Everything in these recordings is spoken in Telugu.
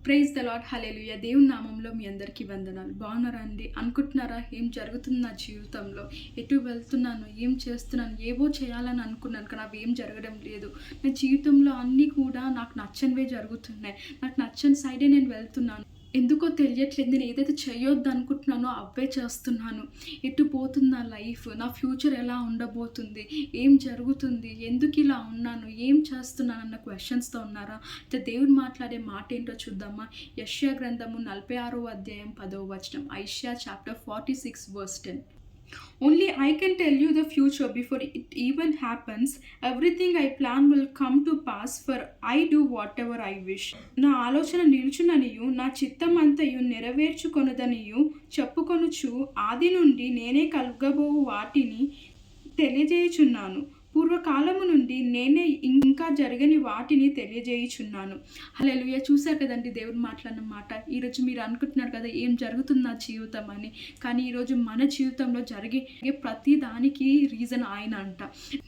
ప్రైజ్ ద లార్డ్, హల్లెలూయా. దేవుని నామంలో మీ అందరికీ వందనాలు. బాగున్నారా అండి? అనుకుంటున్నారా ఏం జరుగుతుంది నా జీవితంలో, ఎటు వెళ్తున్నాను, ఏం చేస్తున్నాను, ఏవో చేయాలని అనుకున్నాను కానీ అవి ఏం జరగడం లేదు. నా జీవితంలో అన్నీ కూడా నాకు నచ్చనివే జరుగుతున్నాయి. నాకు నచ్చని సైడే నేను వెళ్తున్నాను. ఎందుకో తెలియట్లేదు. నేను ఏదైతే చేయొద్దు అనుకుంటున్నానో అవే చేస్తున్నాను. ఎటు పోతుంది నా లైఫ్, నా ఫ్యూచర్ ఎలా ఉండబోతుంది, ఏం జరుగుతుంది, ఎందుకు ఇలా ఉన్నాను, ఏం చేస్తున్నాను అన్న క్వశ్చన్స్తో ఉన్నారా? అయితే దేవుడు మాట్లాడే మాట ఏంటో చూద్దామా? యెషయా గ్రంథము 46వ అధ్యాయం 10వ వచనం. Eicher chapter 46 verse 10. Only I can tell you the future before it even happens. Everything I plan will come to pass, for I do whatever I wish. నా ఆలోచన నిలుచుననియు నా చిత్తమంతయు నెరవేర్చుకొనుదనియు చెప్పుకొనుచు ఆది నుండి నేనే కలుగబో వాటిని తెలియజేయుచున్నాను. పూర్వకాలము నుండి నేనే ఇంకా జరగని వాటిని తెలియజేయుచున్నాను. హల్లెలూయా. చూశారు కదండి దేవుడు మాట్లాడిన మాట. ఈరోజు మీరు అనుకుంటున్నారు కదా ఏం జరుగుతుంది నా జీవితం అని. కానీ ఈరోజు మన జీవితంలో జరిగే ప్రతి దానికి రీజన్ ఆయన అంట.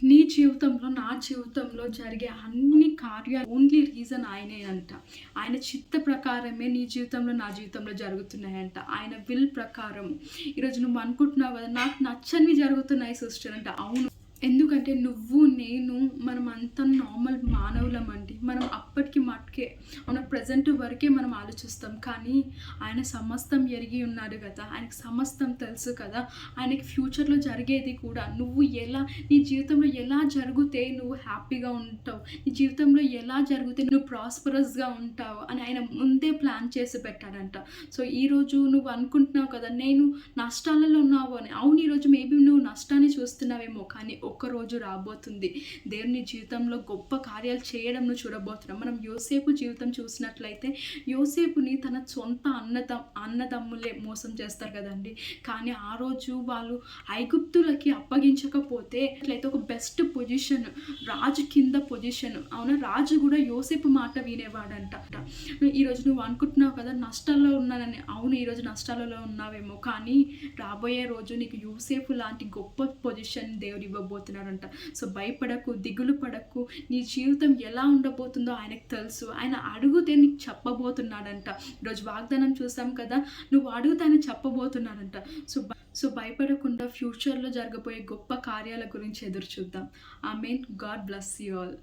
నీ జీవితంలో, నా జీవితంలో జరిగే అన్ని కార్యాలు ఓన్లీ రీజన్ ఆయనే అంట. ఆయన చిత్త ప్రకారమే నీ జీవితంలో, నా జీవితంలో జరుగుతున్నాయంట. ఆయన విల్ ప్రకారం. ఈరోజు నువ్వు అనుకుంటున్నావు కదా నాకు నచ్చనివి జరుగుతున్నాయి సిస్టర్ అంటే. అవును, ఎందుకంటే నువ్వు నేను మనం అంతా నార్మల్ మానవులం అండి. మనం అప్పటికి మట్టుకే మన ప్రజెంట్ వరకే మనం ఆలోచిస్తాం. కానీ ఆయన సమస్తం ఎరిగి ఉన్నాడు కదా, ఆయనకి సమస్తం తెలుసు కదా. ఆయనకి ఫ్యూచర్లో జరిగేది కూడా నువ్వు ఎలా, నీ జీవితంలో ఎలా జరిగితే నువ్వు హ్యాపీగా ఉంటావు, నీ జీవితంలో ఎలా జరిగితే నువ్వు ప్రాస్పరస్గా ఉంటావు అని ఆయన ముందే ప్లాన్ చేసి పెట్టాడంట. సో ఈరోజు నువ్వు అనుకుంటున్నావు కదా నేను నష్టాలలో ఉన్నావు అని. అవును, ఈరోజు మేబీ నువ్వు నష్టాన్ని చూస్తున్నావేమో, కానీ ఒక్కరోజు రాబోతుంది దేవుని జీవితంలో గొప్ప కార్యాలు చేయడం నువ్వు చూడబోతున్నావు. మనం యోసేపు జీవితం చూసినట్లయితే యోసేపుని తన సొంత అన్నదమ్ములే మోసం చేస్తారు కదండి. కానీ ఆ రోజు వాళ్ళు ఐగుప్తులకి అప్పగించకపోతే అట్లయితే ఒక బెస్ట్ పొజిషన్, రాజు కింద పొజిషన్. అవునా, రాజు కూడా యోసేపు మాట వినేవాడంట. ఈరోజు నువ్వు అనుకుంటున్నావు కదా నష్టాల్లో ఉన్నానని. అవును, ఈరోజు నష్టాలలో ఉన్నావేమో, కానీ రాబోయే రోజు నీకు యోసేపు లాంటి గొప్ప పొజిషన్ దేవుడు ఇవ్వబోతున్నాడంట. సో భయపడకు, దిగులు పడకు. నీ జీవితం ఎలా ఉండబోతుందో ఆయనకు తెలుసు. ఆయన అడిగితే నీకు చెప్పబోతున్నాడంట. ఈరోజు వాగ్దానం చూసాం కదా, నువ్వు అడిగితే ఆయన చెప్పబోతున్నాడంట. సో భయపడకుండా ఫ్యూచర్లో జరగబోయే గొప్ప కార్యాల గురించి ఎదురు చూద్దాం. Amen. God bless you all.